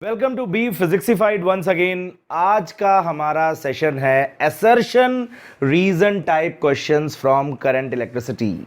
Welcome to Be Physicsified once again. आज का हमारा सेशन है assertion reason type questions from current electricity.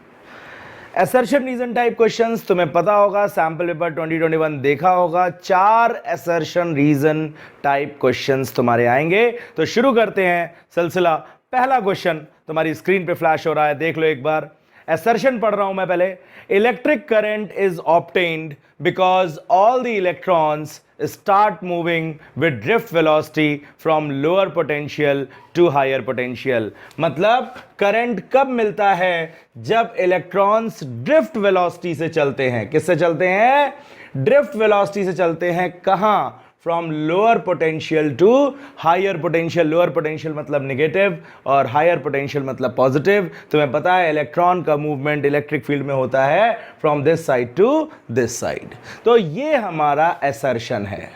Assertion reason type questions तुम्हें पता होगा, सैंपल पेपर 2021 देखा होगा। 4 असर्शन रीजन टाइप क्वेश्चंस तुम्हारे आएंगे। तो शुरू करते हैं सिलसिला। पहला क्वेश्चन तुम्हारी स्क्रीन पे फ्लैश हो रहा है, देख लो एक बार। असर्शन पढ़ रहा हूं मैं पहले। Electric current is obtained because all the electrons start moving with drift velocity from lower potential to higher potential। मतलब करंट कब मिलता है? जब इलेक्ट्रॉन्स ड्रिफ्ट वेलोसिटी से चलते हैं। किससे चलते हैं? ड्रिफ्ट वेलोसिटी से चलते हैं। कहां? From lower potential to higher potential. Lower potential मतलब नेगेटिव और हायर पोटेंशियल मतलब पॉजिटिव। तुम्हें पता है इलेक्ट्रॉन का मूवमेंट इलेक्ट्रिक फील्ड में होता है from this side to this side. तो ये हमारा असर्शन है।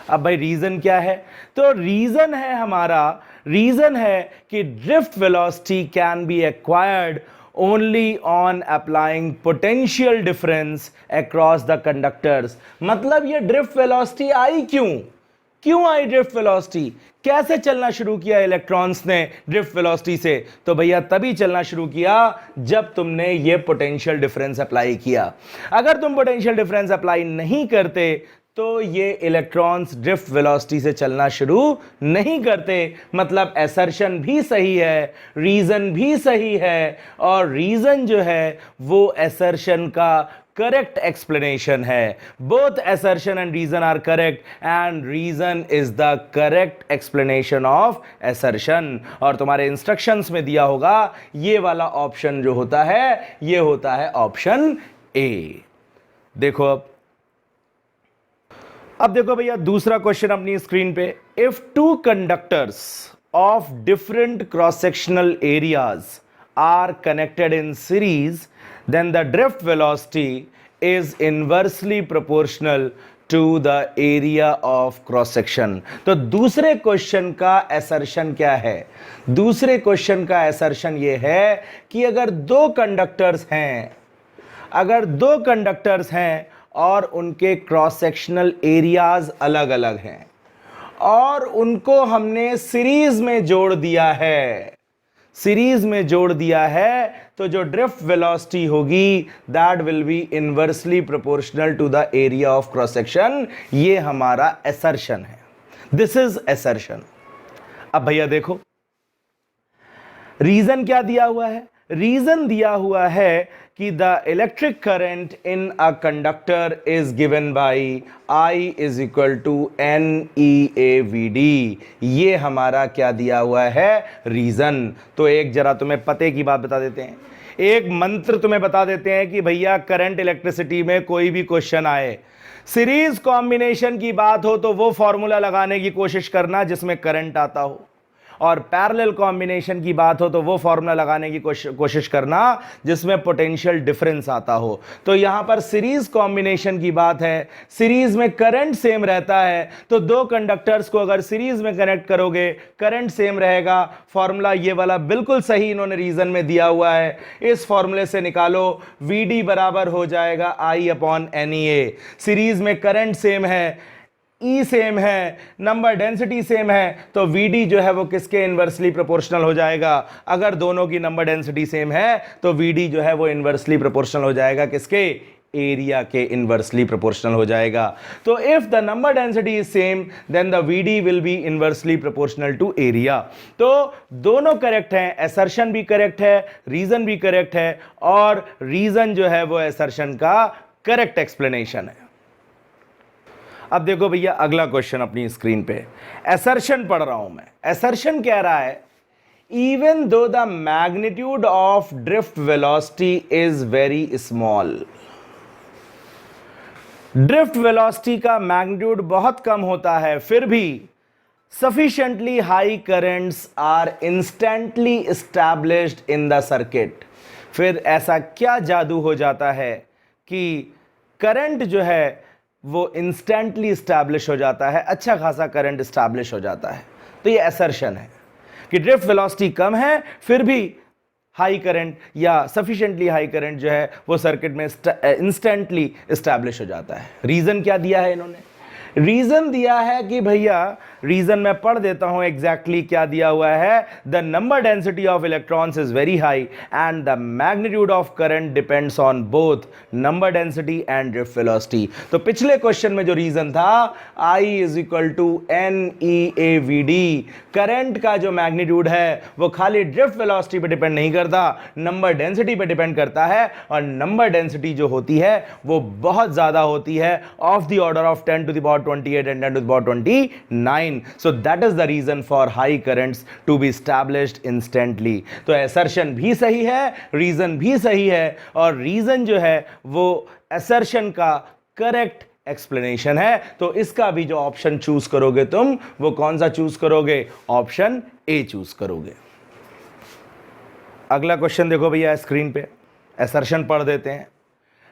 अब भाई रीजन क्या है? तो रीजन है हमारा, रीजन है कि drift velocity can be acquired only on applying potential difference across the conductors। मतलब ये ड्रिफ्ट वेलोसिटी आई क्यों आई ड्रिफ्ट वेलोसिटी? कैसे चलना शुरू किया इलेक्ट्रॉन्स ने ड्रिफ्ट वेलोसिटी से? तो भैया तभी चलना शुरू किया जब तुमने ये पोटेंशियल डिफरेंस अप्लाई किया। अगर तुम पोटेंशियल डिफरेंस अप्लाई नहीं करते तो ये इलेक्ट्रॉन्स ड्रिफ्ट वेलोसिटी से चलना शुरू नहीं करते। मतलब असर्शन भी सही है, रीजन भी सही है, और रीजन जो है वो असर्शन का करेक्ट एक्सप्लेनेशन है। Both assertion and reason are correct and reason is the correct explanation of assertion. और तुम्हारे इंस्ट्रक्शंस में दिया होगा ये वाला ऑप्शन जो होता है ये होता है ऑप्शन ए। देखो अब देखो भैया दूसरा क्वेश्चन अपनी स्क्रीन पे। If two conductors of different cross sectional areas are connected in series then the drift velocity is inversely proportional to the area of cross section. तो दूसरे क्वेश्चन का असर्शन क्या है? दूसरे क्वेश्चन का असर्शन यह है कि अगर दो कंडक्टर्स हैं और उनके क्रॉस सेक्शनल एरियाज अलग अलग हैं और उनको हमने सीरीज में जोड़ दिया है, तो जो ड्रिफ्ट वेलोसिटी होगी that will be inversely proportional to the area of cross section. ये हमारा असर्शन है। This is assertion. अब भैया देखो रीजन क्या दिया हुआ है? रीजन दिया हुआ है कि the electric current in a conductor is given by I is equal to NeAVD। ये हमारा क्या दिया हुआ है? रीजन। तो एक जरा तुम्हें पते की बात बता देते हैं, एक मंत्र तुम्हें बता देते हैं कि भैया करंट इलेक्ट्रिसिटी में कोई भी क्वेश्चन आए, सीरीज कॉम्बिनेशन की बात हो तो वो फॉर्मूला लगाने की कोशिश करना जिसमें करंट आता हो, और पैरेलल कॉम्बिनेशन की बात हो तो वो फॉर्मूला लगाने की कोशिश करना जिसमें पोटेंशियल डिफरेंस आता हो। तो यहां पर सीरीज कॉम्बिनेशन की बात है, सीरीज में करंट सेम रहता है, तो दो कंडक्टर्स को अगर सीरीज में कनेक्ट करोगे करंट सेम रहेगा। फॉर्मूला ये वाला बिल्कुल सही इन्होंने रीजन में दिया हुआ है। इस फॉर्मूले से निकालो VD बराबर हो जाएगा I/NeA। सीरीज में करंट सेम है, E सेम है, नंबर डेंसिटी सेम है, तो VD जो है वो किसके इनवर्सली प्रोपोर्शनल हो जाएगा? अगर दोनों की नंबर डेंसिटी सेम है तो VD जो है वो इनवर्सली प्रोपोर्शनल हो जाएगा किसके? एरिया के इनवर्सली प्रोपोर्शनल हो जाएगा। तो if the number density is same then the VD will be inversely proportional to area. तो दोनों करेक्ट हैं, असर्शन भी करेक्ट है, रीजन भी करेक्ट है, और रीजन जो है वो असर्शन का करेक्ट एक्सप्लेनेशन है। अब देखो भैया अगला क्वेश्चन अपनी स्क्रीन पे। असर्शन पढ़ रहा हूं मैं। असर्शन कह रहा है even though the magnitude of drift velocity is very small. Drift velocity का मैग्नीट्यूड बहुत कम होता है, फिर भी sufficiently high currents are instantly established in the circuit। फिर ऐसा क्या जादू हो जाता है कि करंट जो है वो इंस्टेंटली स्टैब्लिश हो जाता है, अच्छा खासा करंट स्टैब्लिश हो जाता है। तो ये असर्शन है कि ड्रिफ्ट वेलोसिटी कम है फिर भी हाई करंट या सफिशिएंटली हाई करंट जो है वो सर्किट में इंस्टेंटली स्टैब्लिश हो जाता है। रीजन क्या दिया है इन्होंने? रीजन दिया है कि भैया, रीजन मैं पढ़ देता हूं एग्जैक्टली क्या दिया हुआ है। The number density of electrons is very high and the magnitude of current depends on both number density and drift velocity. तो पिछले क्वेश्चन में जो रीजन था, I is equal to NeAVD, current का जो मैग्नीट्यूड है वो खाली ड्रिफ्ट वेलोसिटी पे डिपेंड नहीं करता, नंबर डेंसिटी पे डिपेंड करता है, और नंबर डेंसिटी जो होती है वो बहुत ज्यादा होती है, of the order of 10 to the power 28 and 10 to the power 29. So that is the reason for high currents to be established instantly. तो assertion भी सही है, reason भी सही है, और reason जो है वो assertion का correct एक्सप्लेनेशन है। तो इसका भी जो ऑप्शन चूज करोगे तुम, वो कौन सा चूज करोगे? ऑप्शन ए चूज करोगे। अगला क्वेश्चन देखो भैया स्क्रीन पे, असर्शन पढ़ देते हैं।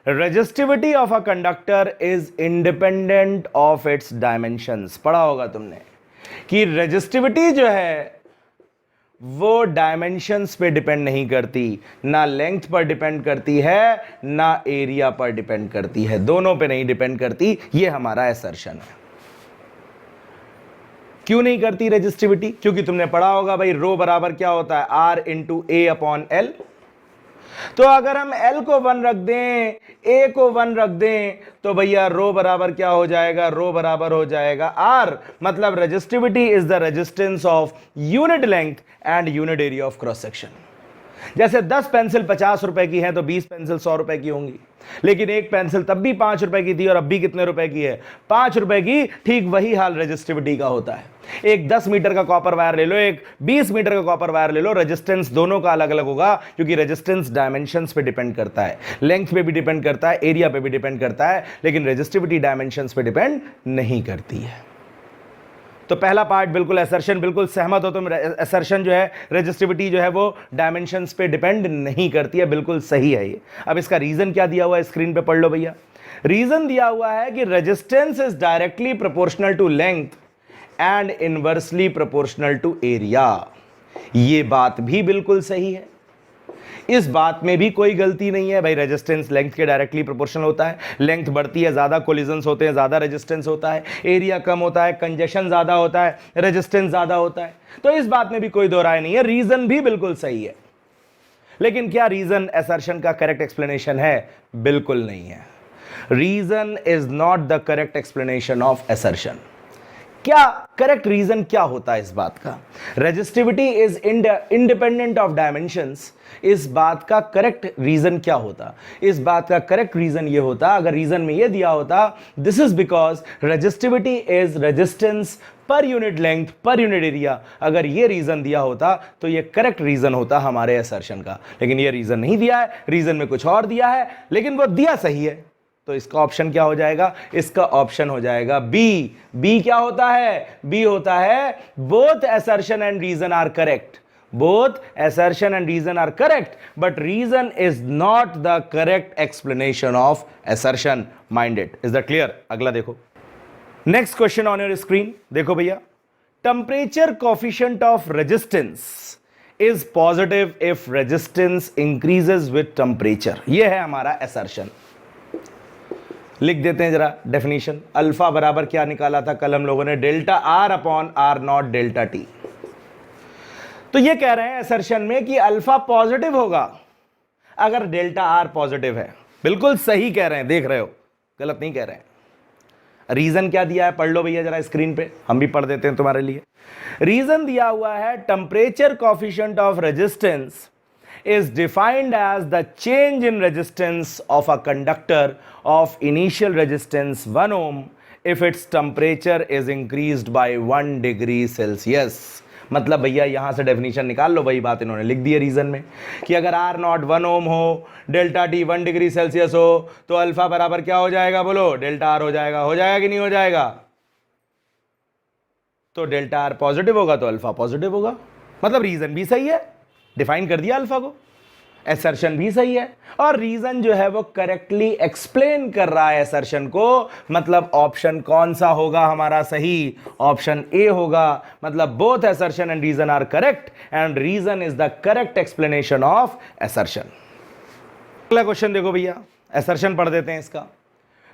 Resistivity of a conductor is independent of its dimensions. पढ़ा होगा तुमने कि रेजिस्टिविटी जो है वो डायमेंशंस पे डिपेंड नहीं करती, ना लेंथ पर डिपेंड करती है, ना एरिया पर डिपेंड करती है, दोनों पे नहीं डिपेंड करती। ये हमारा असर्शन है। क्यों नहीं करती रेजिस्टिविटी? क्योंकि तुमने पढ़ा होगा भाई रो बराबर क्या होता है? R इंटू ए अपॉन एल। तो अगर हम L को 1 रख दें, A को 1 रख दें, तो भैया रो बराबर क्या हो जाएगा? रो बराबर हो जाएगा R। मतलब resistivity is the resistance of unit length and unit area of cross section. जैसे 10 पेंसिल 50 रुपए की है तो 20 पेंसिल 100 रुपए की होंगी, लेकिन एक पेंसिल तब भी 5 रुपए की थी और अब भी कितने रुपए की है? 5 रुपए की। ठीक वही हाल रेजिस्टिविटी का होता है। एक 10 मीटर का कॉपर वायर ले लो, एक 20 मीटर का कॉपर वायर ले लो, रेजिस्टेंस दोनों का अलग अलग होगा, क्योंकि रेजिस्टेंस डायमेंशंस पे डिपेंड करता है, लेंथ पे भी डिपेंड करता है, एरिया पे भी डिपेंड करता है, लेकिन रेजिस्टिविटी डायमेंशंस पे डिपेंड नहीं करती है। तो पहला पार्ट बिल्कुल असर्शन, बिल्कुल सहमत हो तुम, असर्शन जो है रेजिस्टिविटी जो है वो डायमेंशंस पे डिपेंड नहीं करती है, बिल्कुल सही है ये। अब इसका रीजन क्या दिया हुआ है स्क्रीन पे पढ़ लो भैया। रीजन दिया हुआ है कि resistance is directly proportional to length and inversely proportional to area. ये बात भी बिल्कुल सही है, इस बात में भी कोई गलती नहीं है भाई। रेजिस्टेंस लेंथ के डायरेक्टली प्रोपोर्शनल होता है, लेंथ बढ़ती है ज्यादा, कोलिजन्स होते हैं ज्यादा, रेजिस्टेंस होता है, एरिया कम होता है, कंजेशन ज्यादा होता है, रेजिस्टेंस ज्यादा होता है। तो इस बात में भी कोई दो राय नहीं है, रीजन भी बिल्कुल सही है। लेकिन क्या रीजन असर्शन का करेक्ट एक्सप्लेनेशन है? बिल्कुल नहीं है। Reason is not the correct explanation of assertion. क्या करेक्ट रीजन क्या होता है इस बात का? Resistivity is independent of dimensions. इस बात का करेक्ट रीजन क्या होता? इस बात का करेक्ट रीजन ये होता, अगर रीजन में ये दिया होता, this is because resistivity is resistance per unit length per unit area, अगर ये रीजन दिया होता तो ये करेक्ट रीजन होता हमारे असर्शन का। लेकिन ये रीजन नहीं दिया है, रीजन में कुछ और दिया है, लेकिन वो दिया सही है। तो इसका ऑप्शन क्या हो जाएगा? इसका ऑप्शन हो जाएगा बी। बी क्या होता है? बी होता है both assertion and reason are correct. Both assertion and reason are correct, but reason is not the correct explanation of assertion. Mind it. Is that clear? अगला देखो, next question on your screen. देखो भैया, temperature coefficient of resistance is positive if resistance increases with temperature. ये है हमारा assertion. लिख देते हैं जरा डेफिनेशन। अल्फा बराबर क्या निकाला था कल हम लोगों ने? Delta R upon R not delta T. तो ये कह रहे हैं असर्शन में कि अल्फा पॉजिटिव होगा अगर डेल्टा आर पॉजिटिव है। बिल्कुल सही कह रहे हैं, देख रहे हो, गलत नहीं कह रहे हैं। रीजन क्या दिया है पढ़ लो भैया जरा स्क्रीन पे, हम भी पढ़ देते हैं तुम्हारे लिए। रीजन दिया हुआ है temperature coefficient of resistance is defined as the change in resistance of a conductor of initial resistance 1 ohm if its temperature is increased by 1 degree Celsius। मतलब भैया यहां से डेफिनेशन निकाल लो, वही बात इन्होंने लिख दी है रीजन में कि अगर R नॉट 1 ओम हो, डेल्टा टी 1 डिग्री सेल्सियस हो, तो अल्फा बराबर क्या हो जाएगा? बोलो, डेल्टा आर हो जाएगा। हो जाएगा कि नहीं हो जाएगा? तो डेल्टा आर पॉजिटिव होगा तो अल्फा पॉजिटिव होगा। मतलब रीजन भी सही है, डिफाइन कर दिया अल्फा को, असर्शन भी सही है, और रीजन जो है वो करेक्टली एक्सप्लेन कर रहा है असर्शन को। मतलब ऑप्शन कौन सा होगा हमारा सही? ऑप्शन ए होगा। मतलब both assertion and reason are correct and reason is the correct explanation of assertion. अगला क्वेश्चन देखो भैया, असर्शन पढ़ देते हैं इसका।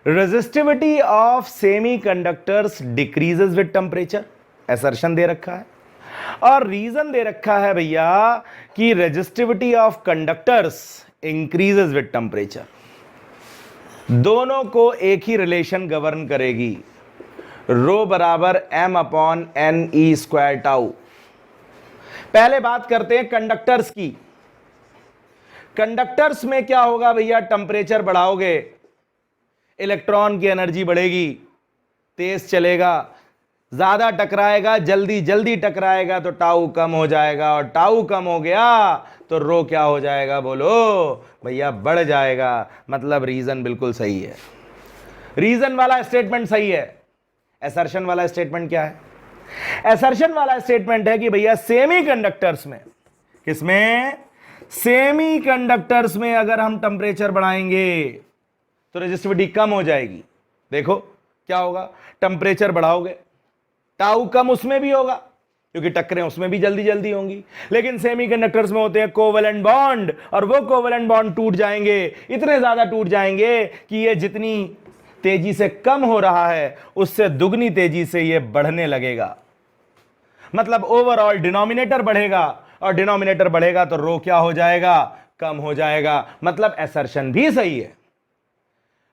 Resistivity of semi conductors decreases with temperature, assertion दे रखा है, और रीजन दे रखा है भैया कि resistivity of conductors increases with temperature. दोनों को एक ही रिलेशन गवर्न करेगी, रो बराबर m upon N E square tau. पहले बात करते हैं कंडक्टर्स की। कंडक्टर्स में क्या होगा भैया, टेम्परेचर बढ़ाओगे इलेक्ट्रॉन की एनर्जी बढ़ेगी, तेज चलेगा, ज्यादा टकराएगा, जल्दी जल्दी टकराएगा तो टाउ कम हो जाएगा, और टाउ कम हो गया तो रो क्या हो जाएगा, बोलो भैया, बढ़ जाएगा। मतलब रीजन बिल्कुल सही है, रीजन वाला स्टेटमेंट सही है। असर्शन वाला स्टेटमेंट क्या है? असर्शन वाला स्टेटमेंट है कि भैया सेमी कंडक्टर्स में, किसमें, सेमी कंडक्टर्स में अगर हम टेम्परेचर बढ़ाएंगे तो रेजिस्टिविटी कम हो जाएगी। देखो क्या होगा, टेम्परेचर बढ़ाओगे टाउ कम उसमें भी होगा, क्योंकि टक्करें उसमें भी जल्दी जल्दी होंगी। लेकिन सेमीकंडक्टर्स में होते हैं कोवेलेंट बॉन्ड, और वो कोवेलेंट बॉन्ड टूट जाएंगे, इतने ज्यादा टूट जाएंगे कि ये जितनी तेजी से कम हो रहा है उससे दुगनी तेजी से ये बढ़ने लगेगा। मतलब ओवरऑल डिनोमिनेटर बढ़ेगा, और डिनोमिनेटर बढ़ेगा तो रो क्या हो जाएगा, कम हो जाएगा। मतलब असर्शन भी सही है,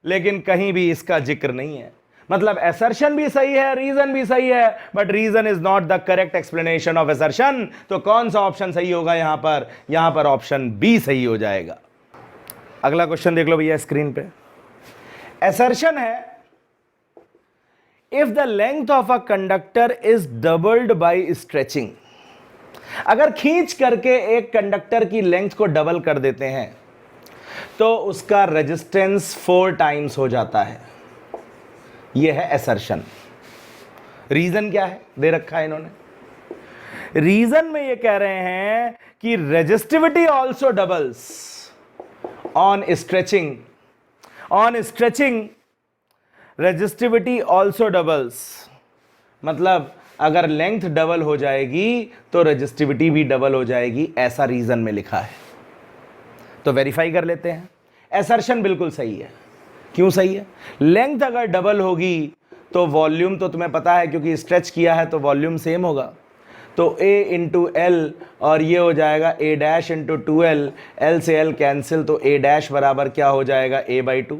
लेकिन कहीं भी इसका जिक्र नहीं है। मतलब असर्शन भी सही है, रीजन भी सही है, but reason is not the correct explanation of assertion. तो कौन सा ऑप्शन सही होगा यहां पर? यहां पर ऑप्शन बी सही हो जाएगा। अगला क्वेश्चन देख लो भैया स्क्रीन पे। असर्शन है, if the length of a conductor is doubled by stretching. अगर खींच करके एक कंडक्टर की लेंथ को डबल कर देते हैं तो उसका रेजिस्टेंस 4 टाइम्स हो जाता है। यह है असर्शन। रीजन क्या है दे रखा है इन्होंने। रीजन में यह कह रहे हैं कि resistivity also doubles on stretching, on stretching resistivity also doubles. मतलब अगर लेंथ डबल हो जाएगी तो रेजिस्टिविटी भी डबल हो जाएगी, ऐसा रीजन में लिखा है। तो वेरीफाई कर लेते हैं, असर्शन बिल्कुल सही है। क्यों सही है? लेंथ अगर डबल होगी तो वॉल्यूम तो तुम्हें पता है, क्योंकि स्ट्रेच किया है तो वॉल्यूम सेम होगा। तो A इंटू एल, और ये हो जाएगा A dash into 2L, L से L कैंसिल, तो A डैश बराबर क्या हो जाएगा, A/2।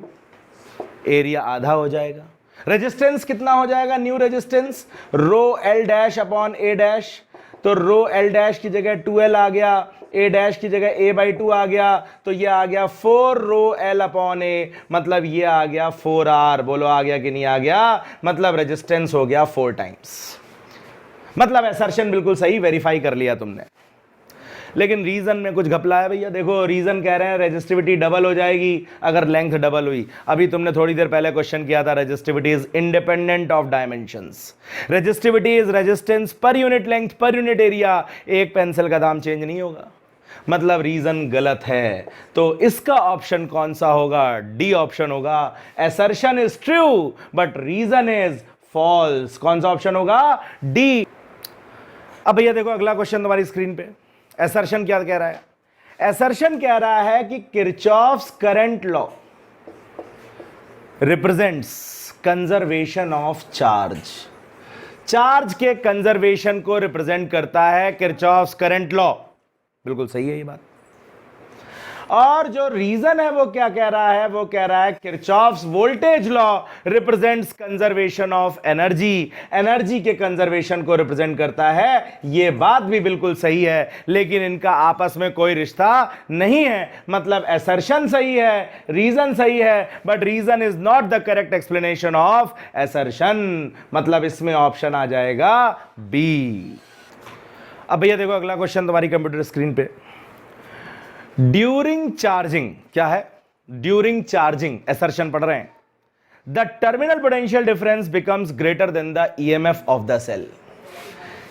एरिया आधा हो जाएगा। रेजिस्टेंस कितना हो जाएगा, new resistance rho L dash upon A dash. तो रो L डैश की जगह 2L आ गया, A डैश की जगह A/2 आ गया, तो ये आ गया 4 रो L अपॉन A। मतलब ये आ गया 4R। बोलो आ गया कि नहीं आ गया? मतलब रेजिस्टेंस हो गया 4 टाइम्स। मतलब असर्शन बिल्कुल सही, वेरीफाई कर लिया तुमने। लेकिन रीजन में कुछ घपला है भैया। देखो रीजन कह रहे हैं रेजिस्टिविटी डबल हो जाएगी अगर लेंथ डबल हुई। अभी तुमने थोड़ी देर पहले क्वेश्चन किया था, resistivity is independent of dimensions. Resistivity is resistance per unit length per unit area. एक पेंसिल का दाम चेंज नहीं होगा। मतलब रीजन गलत है। तो इसका ऑप्शन कौन सा होगा? डी ऑप्शन होगा। Assertion is true but reason is false. कौन सा ऑप्शन होगा? डी। अब भैया देखो अगला क्वेश्चन तुम्हारी स्क्रीन पे। असर्शन क्या कह रहा है? असर्शन कह रहा है कि Kirchhoff's current law represents conservation of charge. Charge के कंजर्वेशन को रिप्रेजेंट करता है किरचॉफ्स करंट लॉ। बिल्कुल सही है ये बात। और जो रीजन है वो क्या कह रहा है? वो कह रहा है Kirchhoff's voltage law represents conservation of energy. Energy के कंजर्वेशन को रिप्रेजेंट करता है। ये बात भी बिल्कुल सही है, लेकिन इनका आपस में कोई रिश्ता नहीं है। मतलब असर्शन सही है, रीजन सही है, but reason is not the correct explanation of assertion. मतलब इसमें ऑप्शन आ जाएगा बी। अब भैया देखो अगला क्वेश्चन तुम्हारी कंप्यूटर स्क्रीन पे। ड्यूरिंग चार्जिंग क्या है? ड्यूरिंग चार्जिंग असर्शन पढ़ रहे हैं। The terminal potential difference becomes greater than the EMF of the cell.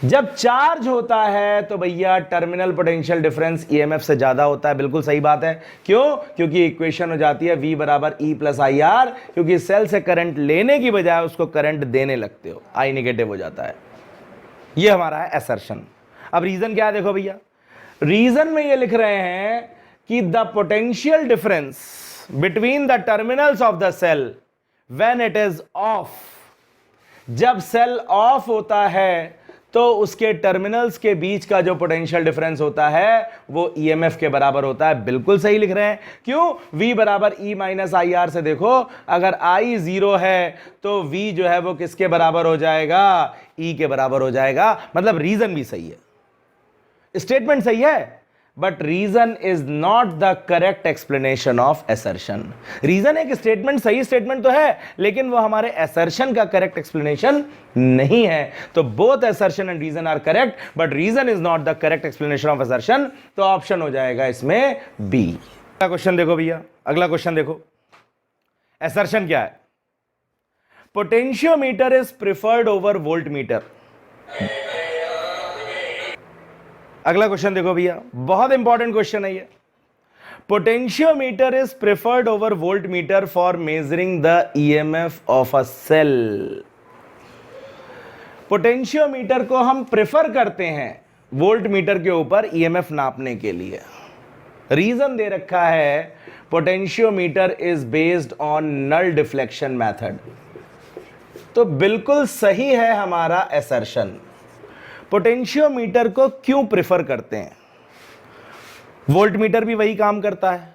जब चार्ज होता है तो भैया टर्मिनल पोटेंशियल डिफरेंस ईएमएफ से ज्यादा होता है। बिल्कुल सही बात है। क्यों? क्योंकि इक्वेशन हो जाती है V बराबर E प्लस IR। क्योंकि सेल से करंट लेने की बजाय उसको करंट देने लगते हो, I नेगेटिव हो जाता है। यह हमारा है असर्शन। अब रीजन क्या है? देखो भैया रीजन में ये लिख रहे हैं कि the potential difference between the terminals of the cell when it is off, जब सेल ऑफ होता है तो उसके टर्मिनल्स के बीच का जो पोटेंशियल डिफरेंस होता है वो ईएमएफ के बराबर होता है। बिल्कुल सही लिख रहे हैं। क्यों? V बराबर E माइनस आई आर से देखो, अगर I 0 है तो V जो है वो किसके बराबर हो जाएगा? E के बराबर हो जाएगा। मतलब रीजन भी सही है, स्टेटमेंट सही है, but reason is not the correct explanation of assertion. Reason एक स्टेटमेंट, सही स्टेटमेंट तो है, लेकिन वो हमारे असर्शन का करेक्ट एक्सप्लेनेशन नहीं है। तो both assertion and reason are correct, but reason is not the correct explanation of assertion. तो ऑप्शन हो जाएगा इसमें बी। अगला क्वेश्चन देखो भैया, अगला क्वेश्चन देखो। असर्शन क्या है? Potentiometer is preferred over voltmeter. अगला क्वेश्चन देखो भैया, बहुत इंपॉर्टेंट क्वेश्चन है ये। Potentiometer is preferred over voltmeter for measuring the EMF of a cell. Potentiometer को हम प्रेफर करते हैं वोल्टमीटर के ऊपर ईएमएफ नापने के लिए। रीजन दे रखा है, potentiometer is based on null deflection method. तो बिल्कुल सही है हमारा असर्शन। पोटेंशियोमीटर को क्यों प्रेफर करते हैं? वोल्टमीटर भी वही काम करता है।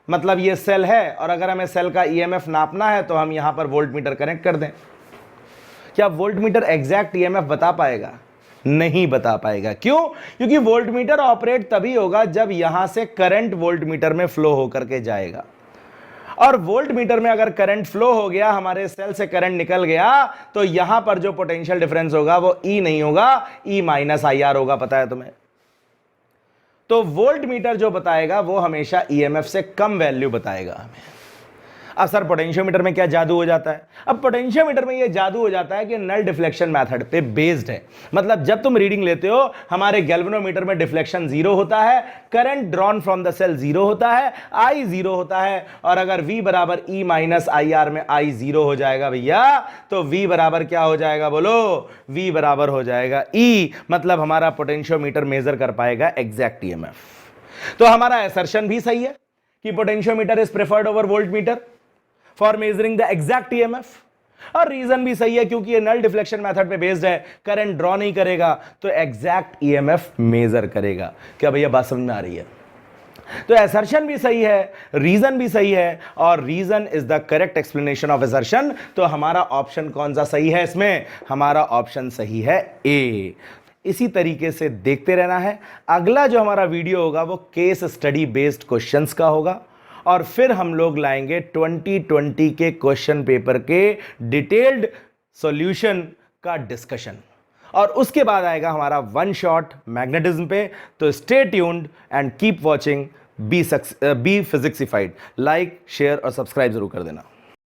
मतलब ये सेल है और अगर हमें सेल का ईएमएफ नापना है तो हम यहां पर वोल्टमीटर कनेक्ट कर दें। क्या वोल्टमीटर एग्जैक्ट ईएमएफ बता पाएगा? नहीं बता पाएगा। क्यों? क्योंकि वोल्टमीटर ऑपरेट तभी होगा जब यहां से करंट वोल्टमीटर में फ्लो होकर के जाएगा, और वोल्टमीटर में अगर करंट फ्लो हो गया, हमारे सेल से करंट निकल गया, तो यहां पर जो पोटेंशियल डिफरेंस होगा वो E नहीं होगा, E माइनस आई आर होगा। पता है तुम्हें? तो वोल्टमीटर जो बताएगा वो हमेशा ईएमएफ से कम वैल्यू बताएगा हमें। अब सर पोटेंशियोमीटर में क्या जादू हो जाता है? अब पोटेंशियोमीटर में यह जादू हो जाता है कि नल डिफ्लेक्शन मेथड पे बेस्ड है। मतलब जब तुम रीडिंग लेते हो, हमारे गैल्वेनोमीटर में डिफ्लेक्शन 0 होता है, current drawn from the cell 0 होता है, I 0 होता है, और अगर V बराबर E माइनस आई आर में I 0 हो जाएगा भैया, तो V बराबर क्या हो जाएगा? बोलो, V बराबर हो जाएगा E। मतलब हमारा पोटेंशियोमीटर मेजर कर पाएगा एग्जैक्ट ईएमएफ। तो हमारा असर्शन भी सही है कि potentiometer is preferred over voltmeter for measuring the exact EMF, और रीजन भी सही है क्योंकि ये नल डिफ्लेक्शन मेथड पे बेस्ड है, करंट ड्रॉ नहीं करेगा तो एग्जैक्ट ईएमएफ मेजर करेगा। क्या भैया बात समझ में आ रही है? तो असर्शन भी सही है, रीजन भी सही है, और reason is the correct explanation of assertion. तो हमारा ऑप्शन कौन सा सही है इसमें? हमारा ऑप्शन सही है ए। इसी तरीके से देखते रहना है। अगला जो हमारा वीडियो होगा वो केस स्टडी बेस्ड क्वेश्चंस का होगा, और फिर हम लोग लाएंगे 2020 के क्वेश्चन पेपर के डिटेल्ड सॉल्यूशन का डिस्कशन, और उसके बाद आएगा हमारा वन शॉट मैग्नेटिज्म पे। तो stay tuned and keep watching Be Physicsified. Like, share और सब्सक्राइब जरूर कर देना।